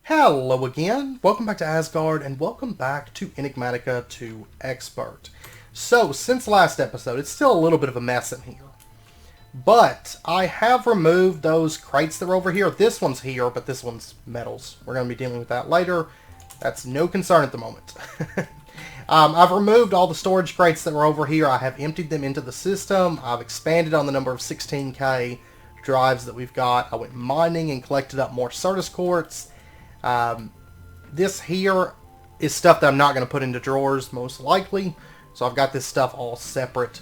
Hello again, welcome back to Asgard, and welcome back to Enigmatica to Expert. So, since last episode, it's still a little bit of a mess in here. But, I have removed those crates that were over here. This one's here, but this one's metals. We're going to be dealing with that later. That's no concern at the moment. I've removed all the storage crates that were over here. I have emptied them into the system. I've expanded on the number of 16K drives that we've got. I went mining and collected up more Certus quartz. This here is stuff that I'm not going to put into drawers, most likely. So I've got this stuff all separate.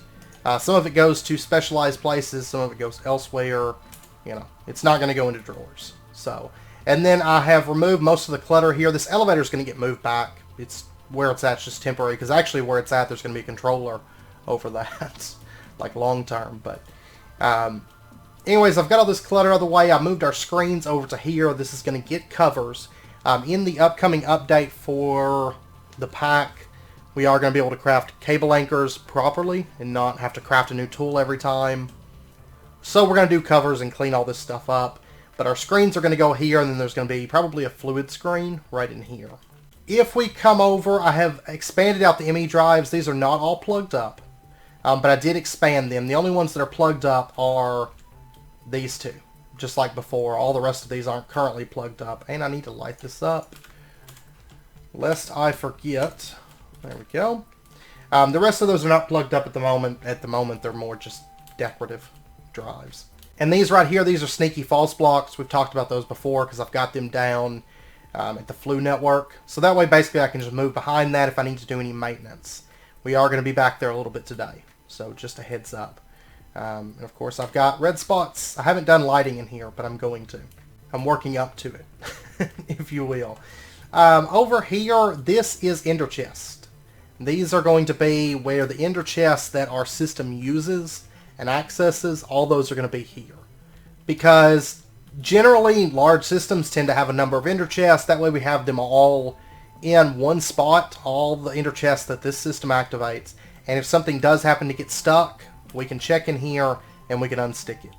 Some of it goes to specialized places, some of it goes elsewhere. You know, it's not going to go into drawers. So, and then I have removed most of the clutter here. This elevator is going to get moved back. It's where it's at, just temporary, because actually where it's at, there's going to be a controller over that, like long term. But anyways, I've got all this clutter out of the way. I moved our screens over to here. This is going to get covers. In the upcoming update for the pack, we are going to be able to craft cable anchors properly and not have to craft a new tool every time. So we're going to do covers and clean all this stuff up. But our screens are going to go here, and then there's going to be probably a fluid screen right in here. If we come over, I have expanded out the ME drives. These are not all plugged up, but I did expand them. The only ones that are plugged up are these two. Just like before, all the rest of these aren't currently plugged up. And I need to light this up, lest I forget. There we go. The rest of those are not plugged up at the moment. At the moment, they're more just decorative drives. And these right here, these are sneaky false blocks. We've talked about those before because I've got them down at the Flu network. So that way, basically, I can just move behind that if I need to do any maintenance. We are going to be back there a little bit today. So just a heads up. And of course, I've got red spots. I haven't done lighting in here, but I'm going to. I'm working up to it, if you will. Over here, this is ender chest. These are going to be where the ender chests that our system uses and accesses, all those are going to be here. Because generally, large systems tend to have a number of ender chests. That way we have them all in one spot, all the ender chests that this system activates. And if something does happen to get stuck, we can check in here and we can unstick it.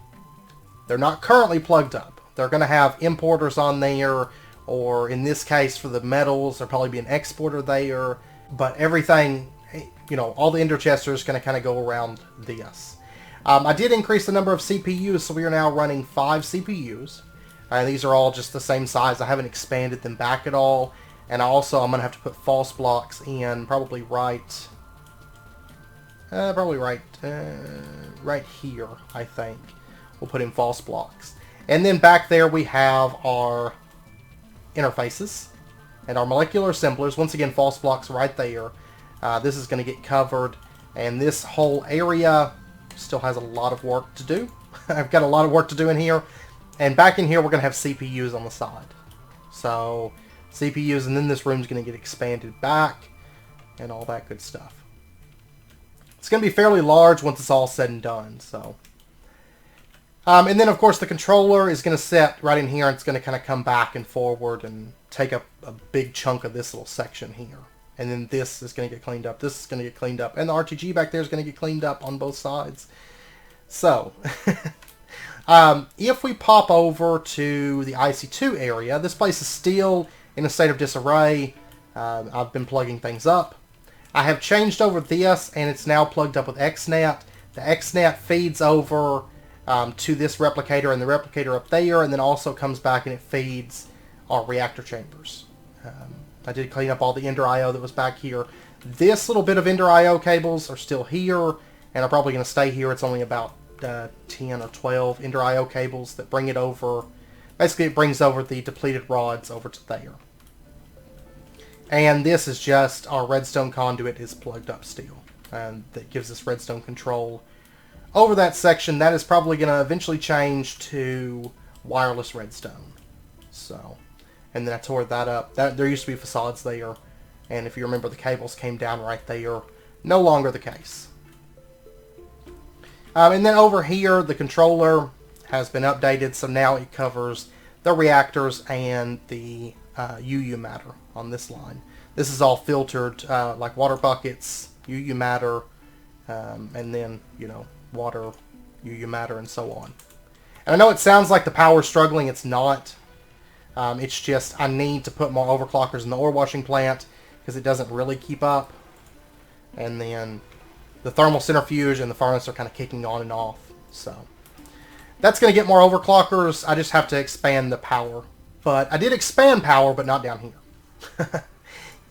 They're not currently plugged up. They're going to have importers on there, or in this case for the metals, there'll probably be an exporter there. But everything, you know, all the ender chests are just going to kind of go around this. I did increase the number of CPUs, so we are now running 5 CPUs. These are all just the same size. I haven't expanded them back at all. And also, I'm going to have to put false blocks in, probably right here, I think. We'll put in false blocks. And then back there we have our interfaces and our molecular assemblers. Once again, false blocks right there. This is going to get covered. And this whole area still has a lot of work to do. I've got a lot of work to do in here. And back in here we're going to have CPUs on the side. So, CPUs, and then this room's going to get expanded back and all that good stuff. It's going to be fairly large once it's all said and done. So, and then of course the controller is going to sit right in here, and it's going to kind of come back and forward and take up a big chunk of this little section here. And then this is going to get cleaned up. This is going to get cleaned up, and the RTG back there is going to get cleaned up on both sides. So, if we pop over to the IC2 area, this place is still in a state of disarray. I've been plugging things up. I have changed over this, and it's now plugged up with XNet. The XNet feeds over to this replicator and the replicator up there, and then also comes back and it feeds our reactor chambers. I did clean up all the Ender IO that was back here. This little bit of Ender IO cables are still here, and are probably going to stay here. It's only about 10 or 12 Ender IO cables that bring it over. Basically, it brings over the depleted rods over to there. And this is just our redstone conduit is plugged up still. And that gives us redstone control over that section. That is probably going to eventually change to wireless redstone. So, and then I tore that up. There used to be facades there. And if you remember, the cables came down right there. No longer the case. And then over here, the controller has been updated. So now it covers the reactors and the UU matter on this line. This is all filtered like water buckets, UU matter, and then, you know, water, UU matter, and so on. And I know it sounds like the power's struggling. It's not. It's just I need to put more overclockers in the ore washing plant because it doesn't really keep up. And then the thermal centrifuge and the furnace are kind of kicking on and off. So that's going to get more overclockers. I just have to expand the power. But I did expand power, but not down here.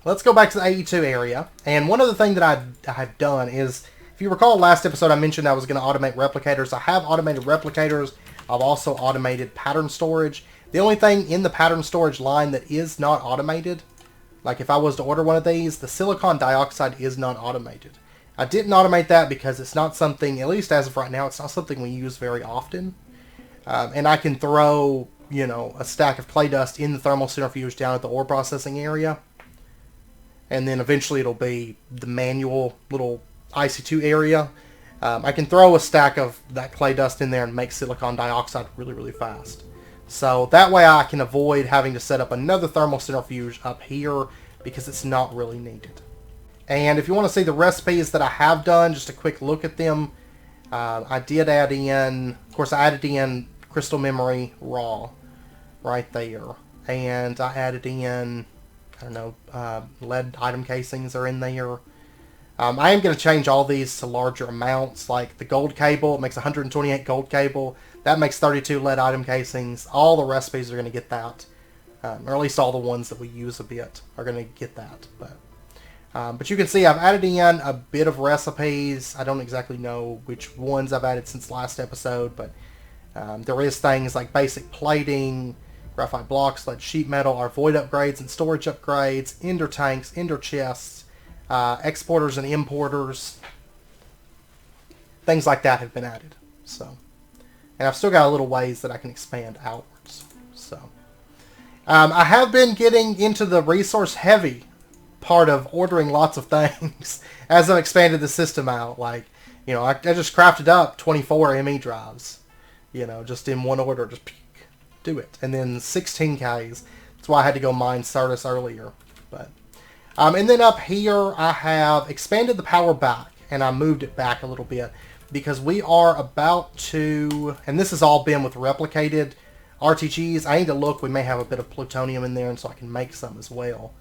Let's go back to the AE2 area. And one other thing that I've done is, if you recall last episode I mentioned I was going to automate replicators. I have automated replicators. I've also automated pattern storage. The only thing in the pattern storage line that is not automated, like if I was to order one of these, the silicon dioxide is not automated. I didn't automate that because it's not something, at least as of right now, it's not something we use very often. And I can throw, you know, a stack of clay dust in the thermal centrifuge down at the ore processing area. And then eventually it'll be the manual little IC2 area. I can throw a stack of that clay dust in there and make silicon dioxide really, really fast. So that way I can avoid having to set up another thermal centrifuge up here because it's not really needed. And if you want to see the recipes that I have done, just a quick look at them. I did add in, of course I added in crystal memory raw right there. And I added in, I don't know, lead item casings are in there. I am going to change all these to larger amounts, like the gold cable. It makes 128 gold cable. That makes 32 lead item casings. All the recipes are going to get that. Or at least all the ones that we use a bit are going to get that. But you can see I've added in a bit of recipes. I don't exactly know which ones I've added since last episode, but there is things like basic plating, graphite blocks, lead sheet metal, our void upgrades and storage upgrades, ender tanks, ender chests, exporters and importers, things like that have been added. So, and I've still got a little ways that I can expand outwards. So, I have been getting into the resource heavy part of ordering lots of things as I've expanded the system out. Like, you know, I just crafted up 24 ME drives, you know, just in one order, just do it. And then 16 Ks. That's why I had to go mine Certus earlier. But and then up here I have expanded the power back, and I moved it back a little bit because we are about to, and this has all been with replicated RTGs. I need to look, we may have a bit of plutonium in there, and so I can make some as well.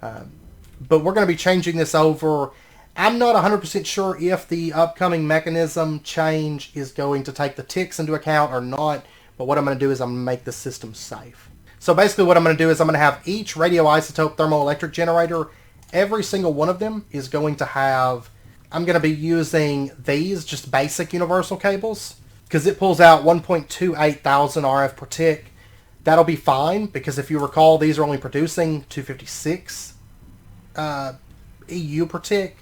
But we're going to be changing this over. I'm not 100% sure if the upcoming mechanism change is going to take the ticks into account or not, but what I'm going to do is I'm going to make the system safe. So basically what I'm going to do is I'm going to have each radioisotope thermoelectric generator, every single one of them is going to have, I'm going to be using these just basic universal cables because it pulls out 1.28 thousand RF per tick. That'll be fine because if you recall, these are only producing 256 EU per tick.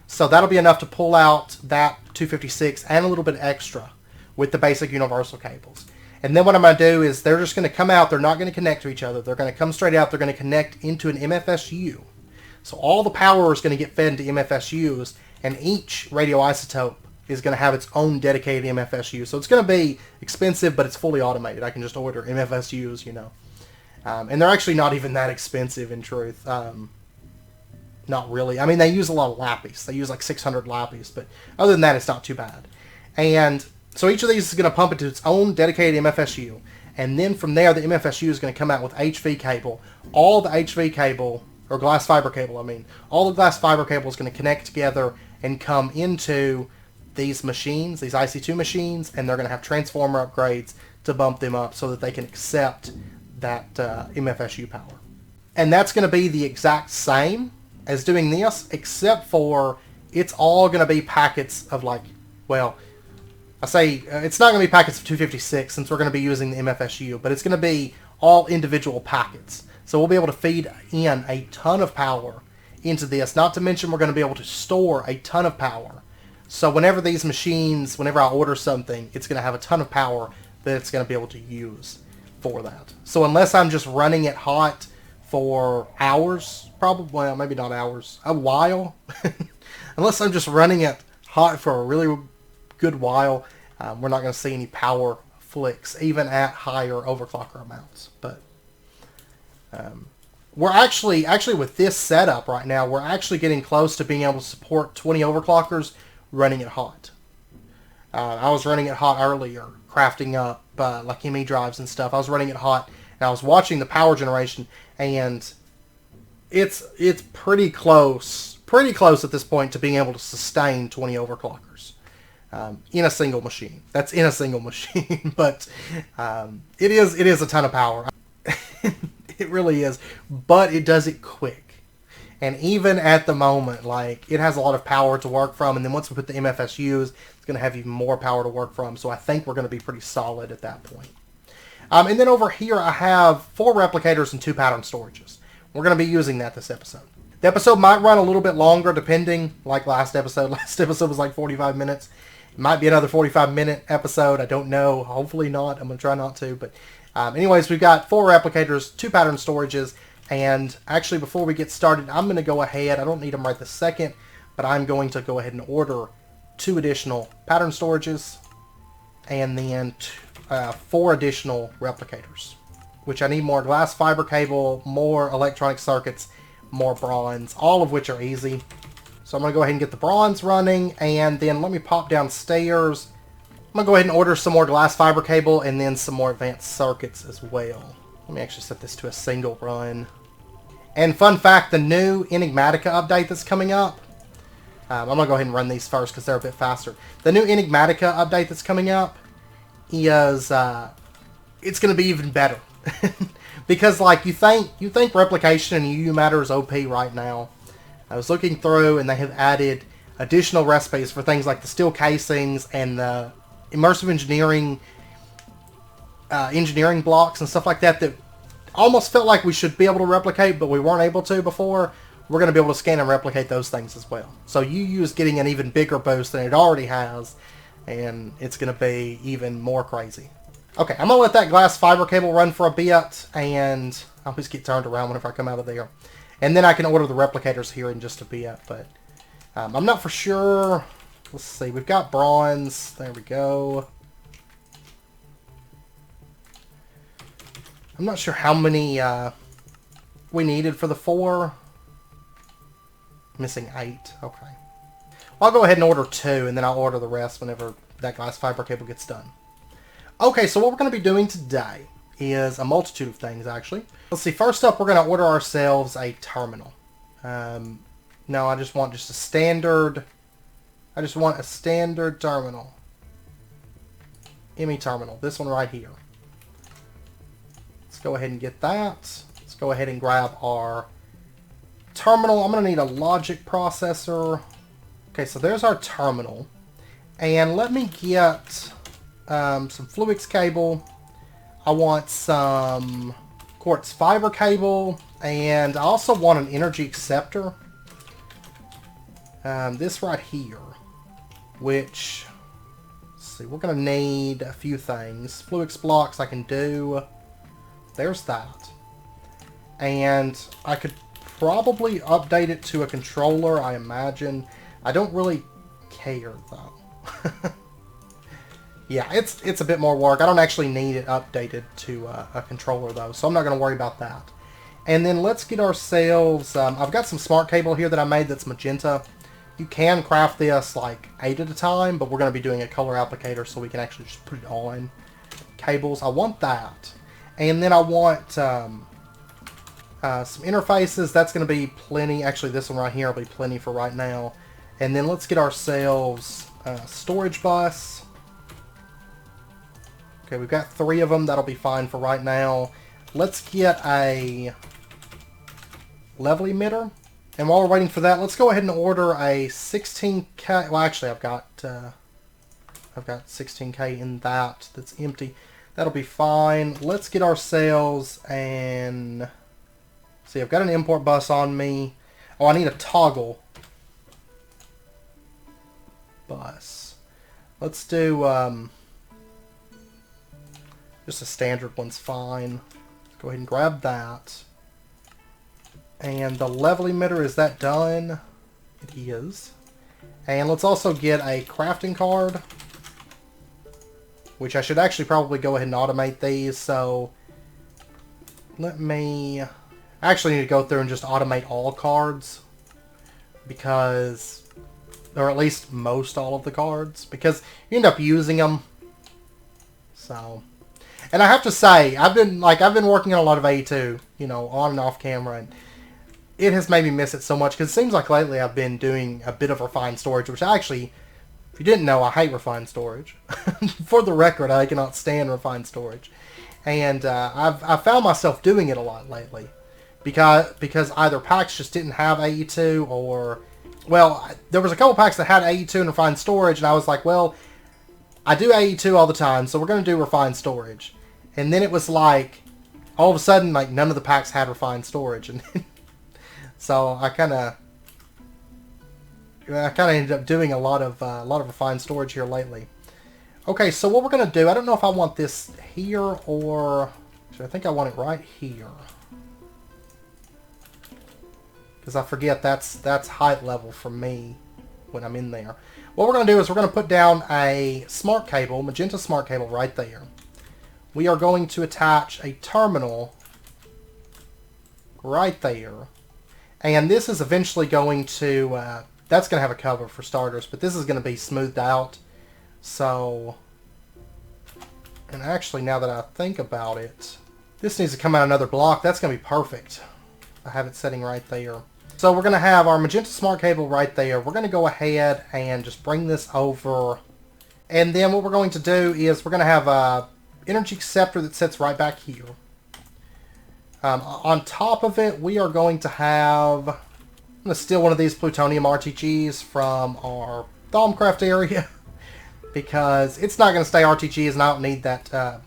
So that'll be enough to pull out that 256 and a little bit extra with the basic universal cables. And then what I'm going to do is they're just going to come out. They're not going to connect to each other. They're going to come straight out. They're going to connect into an MFSU. So all the power is going to get fed into MFSUs, and each radioisotope is going to have its own dedicated MFSU. So it's going to be expensive, but it's fully automated. I can just order MFSUs, you know. And they're actually not even that expensive in truth. Not really. I mean, they use a lot of lapis. They use like 600 lapis, but other than that, it's not too bad. And so each of these is going to pump into its own dedicated MFSU. And then from there, the MFSU is going to come out with HV cable. All the HV cable, or glass fiber cable, I mean, all the glass fiber cable is going to connect together and come into these machines, these IC2 machines, and they're going to have transformer upgrades to bump them up so that they can accept that MFSU power. And that's going to be the exact same as doing this, except for it's all going to be packets of like, well, I say it's not going to be packets of 256 since we're going to be using the MFSU, but it's going to be all individual packets. So we'll be able to feed in a ton of power into this. Not to mention we're going to be able to store a ton of power. So whenever these machines, whenever I order something, it's going to have a ton of power that it's going to be able to use for that. So unless I'm just running it hot for hours, probably, well, maybe not hours, a while. Unless I'm just running it hot for a really good while, we're not going to see any power flicks, even at higher overclocker amounts. But we're actually with this setup right now, we're actually getting close to being able to support 20 overclockers running it hot. I was running it hot earlier, crafting up like Hemi Drives and stuff. I was running it hot, And I was watching the power generation, and it's pretty close at this point to being able to sustain 20 overclockers in a single machine. That's in a single machine, but it is a ton of power. It really is, but it does it quick. And even at the moment, like, it has a lot of power to work from, and then once we put the MFSUs, it's going to have even more power to work from, so I think we're going to be pretty solid at that point. And then over here, I have 4 replicators and 2 pattern storages. We're going to be using that this episode. The episode might run a little bit longer, depending, like last episode. Last episode was like 45 minutes. It might be another 45-minute episode. I don't know. Hopefully not. I'm going to try not to, but... anyways, we've got 4 replicators, 2 pattern storages, and actually before we get started, I'm going to go ahead, I don't need them right this second, but I'm going to go ahead and order 2 additional pattern storages, and then 4 additional replicators, which I need more glass fiber cable, more electronic circuits, more bronze, all of which are easy. So I'm going to go ahead and get the bronze running, and then let me pop downstairs. I'm going to go ahead and order some more glass fiber cable and then some more advanced circuits as well. Let me actually set this to a single run. And fun fact, the new Enigmatica update that's coming up, I'm going to go ahead and run these first because they're a bit faster. The new Enigmatica update that's coming up is, it's going to be even better. Because, like, you think replication and UU matter is OP right now. I was looking through and they have added additional recipes for things like the steel casings and the immersive engineering blocks and stuff like that almost felt like we should be able to replicate, but we weren't able to before. We're going to be able to scan and replicate those things as well. So UU is getting an even bigger boost than it already has, and it's going to be even more crazy. Okay, I'm going to let that glass fiber cable run for a bit, and I always get turned around whenever I come out of there. And then I can order the replicators here in just a bit, but I'm not for sure. Let's see, we've got bronze. There we go. I'm not sure how many we needed for the 4. Missing 8. Okay. Well, I'll go ahead and order 2, and then I'll order the rest whenever that glass fiber cable gets done. Okay, so what we're going to be doing today is a multitude of things, actually. Let's see, first up, we're going to order ourselves a terminal. No, I just want a standard terminal. Hemi terminal. This one right here. Let's go ahead and get that. Let's go ahead and grab our terminal. I'm going to need a logic processor. Okay, so there's our terminal. And let me get some Fluix cable. I want some quartz fiber cable. And I also want an energy acceptor. This right here. Which, let's see, we're going to need a few things. Fluix blocks I can do. There's that. And I could probably update it to a controller, I imagine. I don't really care, though. Yeah, it's a bit more work. I don't actually need it updated to a controller, though, so I'm not going to worry about that. And then let's get ourselves... I've got some smart cable here that I made that's magenta. You can craft this like 8 at a time, but we're going to be doing a color applicator so we can actually just put it on cables. I want that. And then I want some interfaces. That's going to be plenty. Actually, this one right here will be plenty for right now. And then let's get ourselves a storage bus. Okay, we've got 3 of them. That'll be fine for right now. Let's get a level emitter. And while we're waiting for that, let's go ahead and order a 16K. Well, actually, I've got 16K in that's empty. That'll be fine. Let's get ourselves and see. I've got an import bus on me. Oh, I need a toggle bus. Let's do just a standard one's fine. Let's go ahead and grab that. And the level emitter, is that done? It is. And let's also get a crafting card, which I should actually probably go ahead and automate these. So let me... I actually need to go through and just automate all cards, because... or at least most all of the cards, because you end up using them. So... And I have to say, I've been working on a lot of AE2, you know, on and off camera, and it has made me miss it so much, because it seems like lately I've been doing a bit of refined storage, which actually, if you didn't know, I hate refined storage. For the record, I cannot stand refined storage. And I've found myself doing it a lot lately, because either packs just didn't have AE2, or, well, there was a couple packs that had AE2 and refined storage, and I was like, well, I do AE2 all the time, so we're going to do refined storage. And then it was like, all of a sudden, like, none of the packs had refined storage, and so I kind of ended up doing a lot of refined storage here lately. Okay, so what we're going to do, I don't know if I want this here or... I think I want it right here. Because I forget that's height level for me when I'm in there. What we're going to do is we're going to put down a smart cable, magenta smart cable right there. We are going to attach a terminal right there. And this is eventually going to... that's going to have a cover for starters, but this is going to be smoothed out. So, and actually now that I think about it, this needs to come out another block. That's going to be perfect. I have it setting right there. So we're going to have our magenta smart cable right there. We're going to go ahead and just bring this over. And then what we're going to do is we're going to have a energy acceptor that sits right back here. On top of it, we are going to have... I'm going to steal one of these plutonium RTGs from our Thaumcraft area. Because it's not going to stay RTGs, and I don't need that.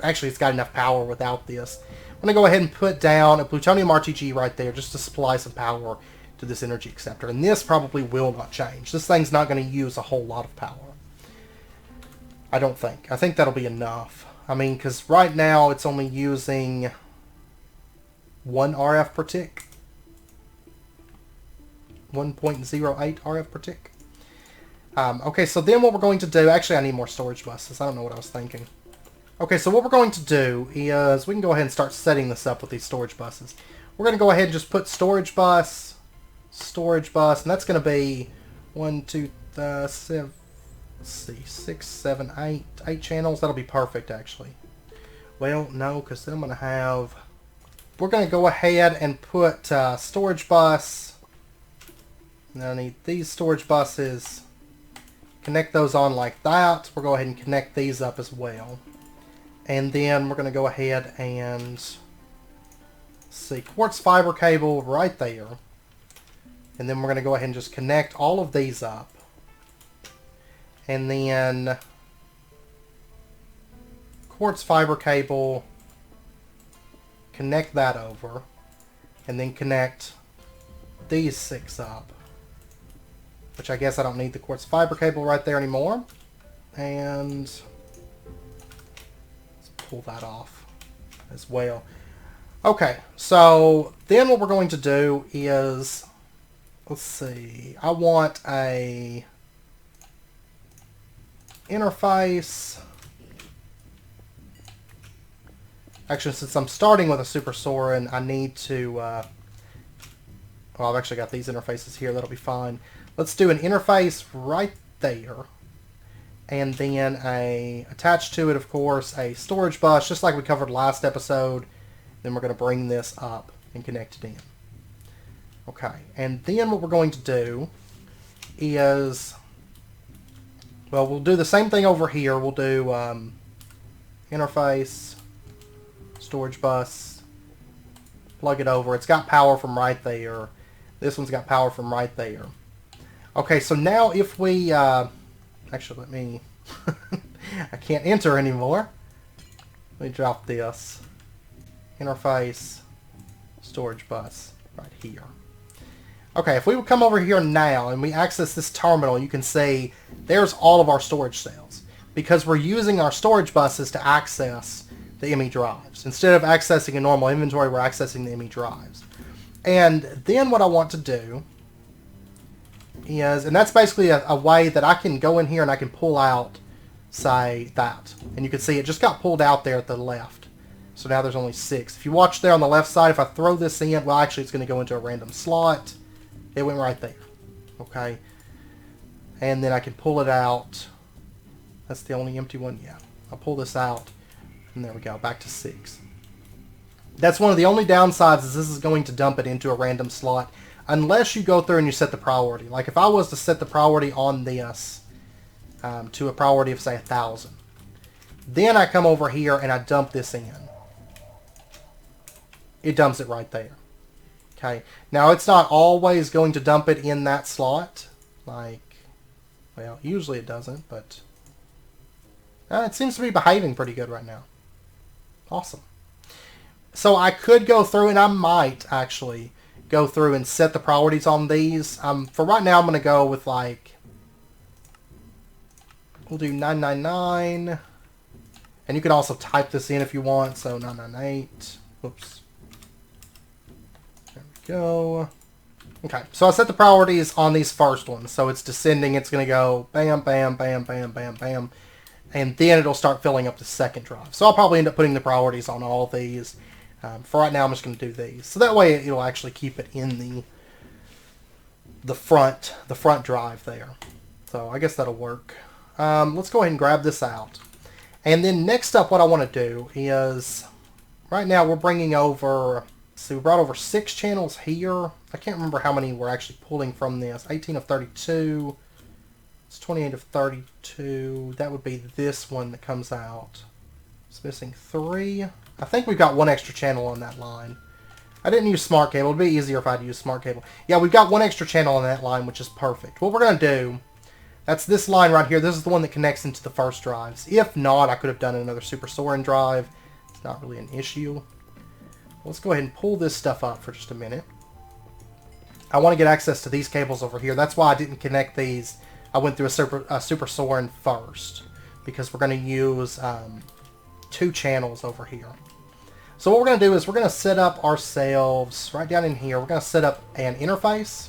Actually, it's got enough power without this. I'm going to go ahead and put down a plutonium RTG right there just to supply some power to this energy acceptor. And this probably will not change. This thing's not going to use a whole lot of power. I don't think. I think that'll be enough. I mean, because right now it's only using 1 RF per tick. 1.08 RF per tick. Okay, so then what we're going to do... Actually, I need more storage buses. I don't know what I was thinking. Okay, so what we're going to do is... We can go ahead and start setting this up with these storage buses. We're going to go ahead and just put storage bus, and that's going to be 1, 2, 7... Let's see, 6, 7, 8... 8 channels. That'll be perfect, actually. Well, no, because then I'm going to have... We're going to go ahead and put storage bus... And I need these storage buses... Connect those on like that. We'll go ahead and connect these up as well. And then we're going to go ahead and see, quartz fiber cable right there. And then we're going to go ahead and just connect all of these up. And then quartz fiber cable, connect that over. And then connect these 6 up. Which I guess I don't need the quartz fiber cable right there anymore. And let's pull that off as well. Okay, so then what we're going to do is, let's see, I want a interface. Actually, since I'm starting with a Super Sorin, I need to, well, I've actually got these interfaces here, that'll be fine. Let's do an interface right there. And then attached to it, of course, a storage bus, just like we covered last episode. Then we're going to bring this up and connect it in. Okay, and then what we're going to do is, well, we'll do the same thing over here. We'll do interface, storage bus, plug it over. It's got power from right there. This one's got power from right there. Okay, so now if we, actually let me, I can't enter anymore. Let me drop this. Interface, storage bus, right here. Okay, if we would come over here now and we access this terminal, you can see there's all of our storage cells. Because we're using our storage buses to access the ME drives. Instead of accessing a normal inventory, we're accessing the ME drives. And then what I want to do is, and that's basically a way that I can go in here and I can pull out, say, that. And you can see it just got pulled out there at the left. So now there's only 6. If you watch there on the left side, if I throw this in, well, actually it's going to go into a random slot. It went right there. Okay. And then I can pull it out. That's the only empty one? Yeah. I'll pull this out. And And there we go, back to 6. That's one of the only downsides, is this is going to dump it into a random slot unless you go through and you set the priority. Like if I was to set the priority on this to a priority of say 1,000, then I come over here and I dump this in. It dumps it right there. Okay. Now it's not always going to dump it in that slot. Like, well, usually it doesn't, but it seems to be behaving pretty good right now. Awesome. So I could go through, and I might actually go through and set the priorities on these. For right now, I'm going to go with like, we'll do 999. And you can also type this in if you want. So 998. Whoops. There we go. Okay, so I set the priorities on these first ones. So it's descending. It's going to go bam, bam, bam, bam, bam, bam. And then it'll start filling up the second drive. So I'll probably end up putting the priorities on all of these. For right now, I'm just going to do these. So that way it'll actually keep it in the front drive there. So I guess that'll work. Let's go ahead and grab this out. And then next up, what I want to do is, right now we're bringing over, so we brought over 6 channels here. I can't remember how many we're actually pulling from this. 18 of 32. It's 28 of 32. That would be this one that comes out. It's missing 3. I think we've got 1 extra channel on that line. I didn't use smart cable. It'd be easier if I'd use smart cable. Yeah, we've got 1 extra channel on that line, which is perfect. What we're going to do, that's this line right here. This is the one that connects into the first drives. If not, I could have done another Super Soaring drive. It's not really an issue. Let's go ahead and pull this stuff up for just a minute. I want to get access to these cables over here. That's why I didn't connect these. I went through a Super Soaring first, because we're going to use 2 channels over here. So what we're going to do is we're going to set up ourselves right down in here. We're going to set up an interface.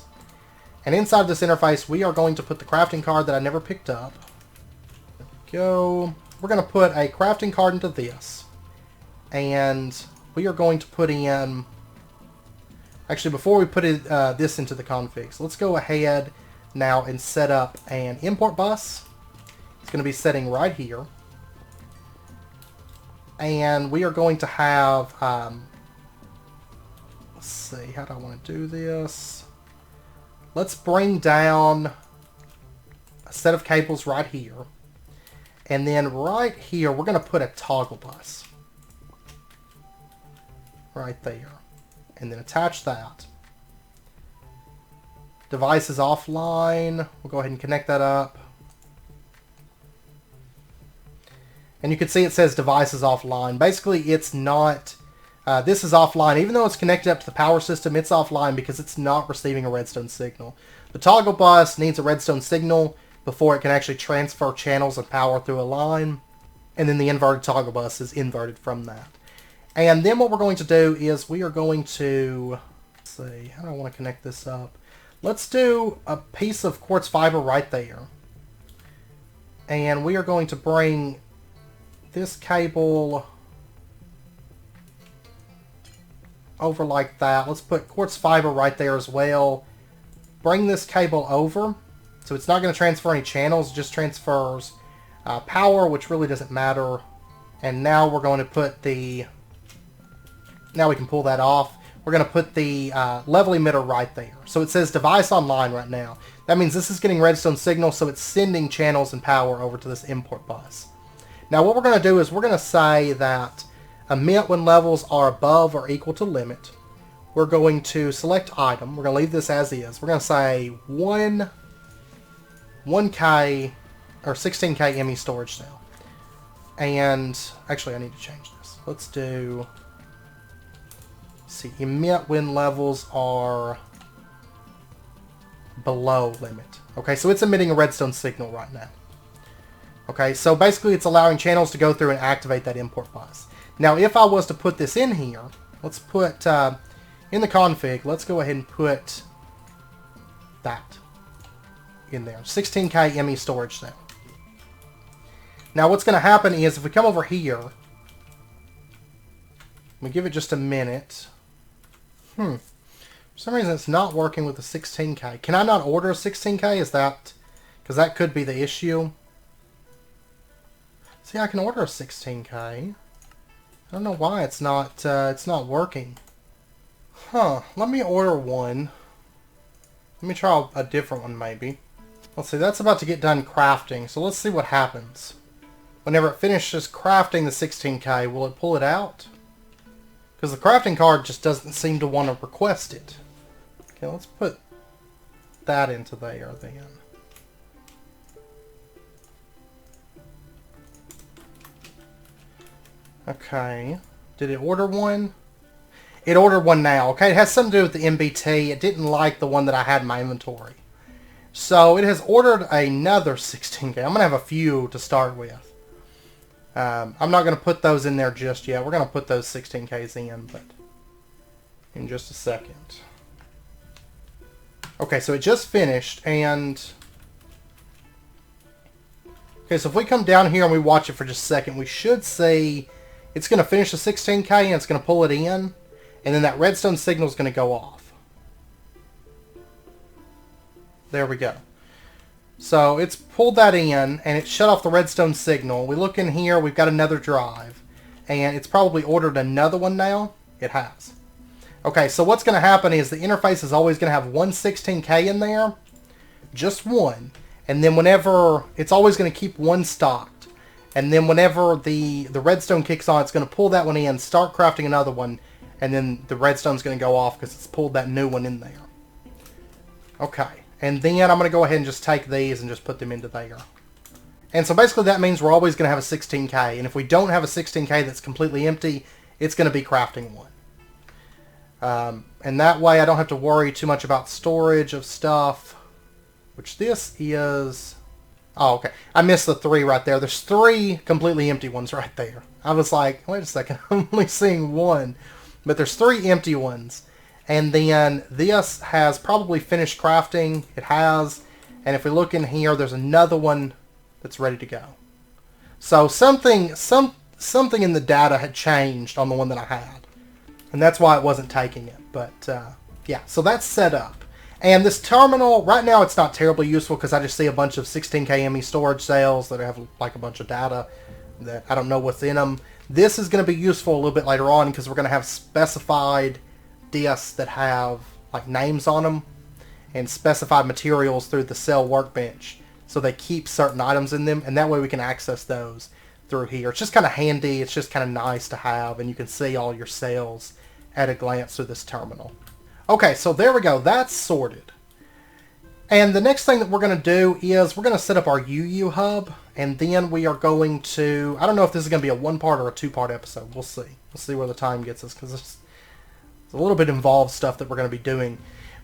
And inside this interface, we are going to put the crafting card that I never picked up. There we go. We're going to put a crafting card into this. And we are going to put in... Actually, before we put this into the configs, let's go ahead now and set up an import bus. It's going to be setting right here. And we are going to have, let's see, how do I want to do this? Let's bring down a set of cables right here. And then right here, we're going to put a toggle bus. Right there. And then attach that. Device is offline. We'll go ahead and connect that up. And you can see it says device is offline. Basically, it's not... this is offline. Even though it's connected up to the power system, it's offline because it's not receiving a redstone signal. The toggle bus needs a redstone signal before it can actually transfer channels of power through a line. And then the inverted toggle bus is inverted from that. And then what we're going to do is we are going to... Let's see, how do I want to connect this up? Let's do a piece of quartz fiber right there. And we are going to bring this cable over like that. Let's put quartz fiber right there as well. Bring this cable over. So it's not going to transfer any channels, it just transfers power, which really doesn't matter. And now we're going to put the... Now we can pull that off. We're going to put the level emitter right there. So it says device online right now. That means this is getting redstone signal, so it's sending channels and power over to this import bus. Now what we're going to do is we're going to say that emit when levels are above or equal to limit. We're going to select item. We're going to leave this as is. We're going to say 1K or 16K ME storage cell. And actually I need to change this. Let's do... See, emit when levels are below limit. Okay, so it's emitting a redstone signal right now. Okay, so basically it's allowing channels to go through and activate that import bus. Now, if I was to put this in here, let's put, in the config, let's go ahead and put that in there. 16K ME storage cell. Now, what's going to happen is if we come over here, we give it just a minute. For some reason it's not working with the 16K. Can I not order a 16K? Is that... Because that could be the issue. See, I can order a 16K. I don't know why it's not working. Huh, let me order one. Let me try a different one maybe. Let's see, that's about to get done crafting, so let's see what happens. Whenever it finishes crafting the 16K, will it pull it out? Because the crafting card just doesn't seem to want to request it. Okay, let's put that into there then. Okay, did it order one? It ordered one now. Okay, it has something to do with the MBT. It didn't like the one that I had in my inventory. So it has ordered another 16K. I'm going to have a few to start with. I'm not going to put those in there just yet. We're going to put those 16Ks in, but in just a second. Okay, so it just finished, and... Okay, so if we come down here and we watch it for just a second, we should see it's going to finish the 16K and it's going to pull it in, and then that redstone signal is going to go off. There we go. So it's pulled that in, and it shut off the redstone signal. We look in here, we've got another drive, and it's probably ordered another one now. It has. Okay, so what's going to happen is the interface is always going to have one 16K in there, just one, and then whenever, it's always going to keep one stocked, and then whenever the redstone kicks on, it's going to pull that one in, start crafting another one, and then the redstone's going to go off because it's pulled that new one in there. Okay. And then I'm going to go ahead and just take these and just put them into there. And so basically that means we're always going to have a 16K. And if we don't have a 16K that's completely empty, it's going to be crafting one. And that way I don't have to worry too much about storage of stuff. Which this is... Oh, okay. I missed the 3 right there. There's 3 completely empty ones right there. I was like, wait a second, I'm only seeing 1. But there's 3 empty ones. And then this has probably finished crafting. It has. And if we look in here, there's another one that's ready to go. So something in the data had changed on the one that I had. And that's why it wasn't taking it. But yeah, so that's set up. And this terminal, right now it's not terribly useful because I just see a bunch of 16K ME storage cells that have like a bunch of data that I don't know what's in them. This is going to be useful a little bit later on because we're going to have specified disks that have like names on them and specified materials through the cell workbench, so they keep certain items in them, and that way we can access those through here. It's just kind of handy, it's just kind of nice to have, and you can see all your cells at a glance through this terminal. Okay, so there we go, that's sorted. And the next thing that we're going to do is we're going to set up our UU hub, and then we are going to, I don't know if this is going to be a 1-part or a 2-part episode, we'll see. We'll see where the time gets us, because it's a little bit involved stuff that we're going to be doing.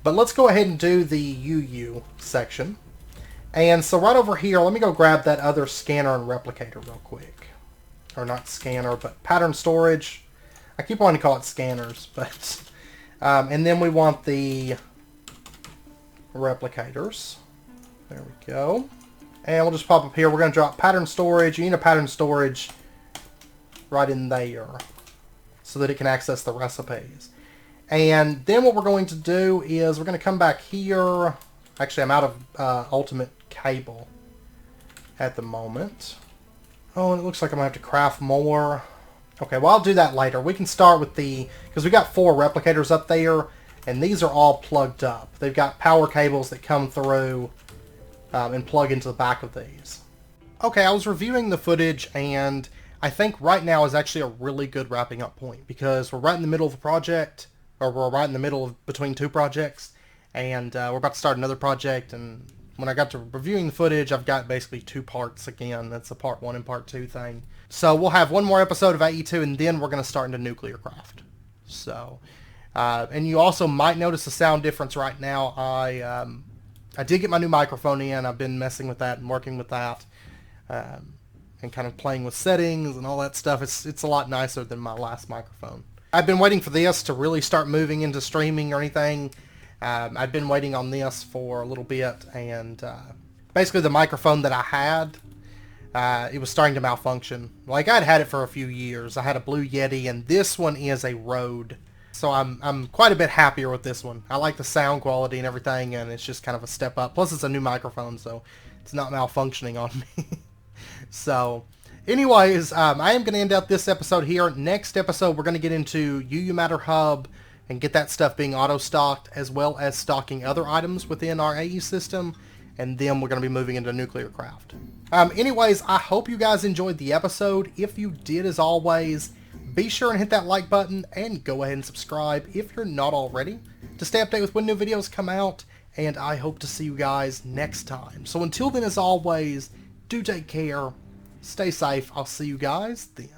But let's go ahead and do the UU section. And so right over here, let me go grab that other scanner and replicator real quick. Or not scanner, but pattern storage. I keep wanting to call it scanners, but... and then we want the replicators. There we go. And we'll just pop up here. We're going to drop pattern storage. You need a pattern storage right in there so that it can access the recipes. And then what we're going to do is we're going to come back here. Actually, I'm out of ultimate cable at the moment. Oh, and it looks like I'm going to have to craft more. Okay, well, I'll do that later. We can start with because we got 4 replicators up there, and these are all plugged up. They've got power cables that come through and plug into the back of these. Okay, I was reviewing the footage, and I think right now is actually a really good wrapping up point, because we're right in the middle of the project. Or we're right in the middle of between 2 projects, and we're about to start another project, and when I got to reviewing the footage, I've got basically 2 parts again. That's a part 1 and part 2 thing. So we'll have 1 more episode of AE2, and then we're going to start into nuclear craft. So, and you also might notice a sound difference right now. I did get my new microphone in. I've been messing with that and working with that, and kind of playing with settings and all that stuff. It's a lot nicer than my last microphone. I've been waiting for this to really start moving into streaming or anything. I've been waiting on this for a little bit, and basically the microphone that I had, it was starting to malfunction. Like, I'd had it for a few years. I had a Blue Yeti, and this one is a Rode. So I'm quite a bit happier with this one. I like the sound quality and everything, and it's just kind of a step up. Plus, it's a new microphone, so it's not malfunctioning on me. So Anyways, I am going to end out this episode here. Next episode, we're going to get into UU Matter Hub and get that stuff being auto-stocked, as well as stocking other items within our AE system. And then we're going to be moving into nuclear craft. Anyways, I hope you guys enjoyed the episode. If you did, as always, be sure and hit that like button and go ahead and subscribe if you're not already to stay updated with when new videos come out. And I hope to see you guys next time. So until then, as always, do take care. Stay safe. I'll see you guys then.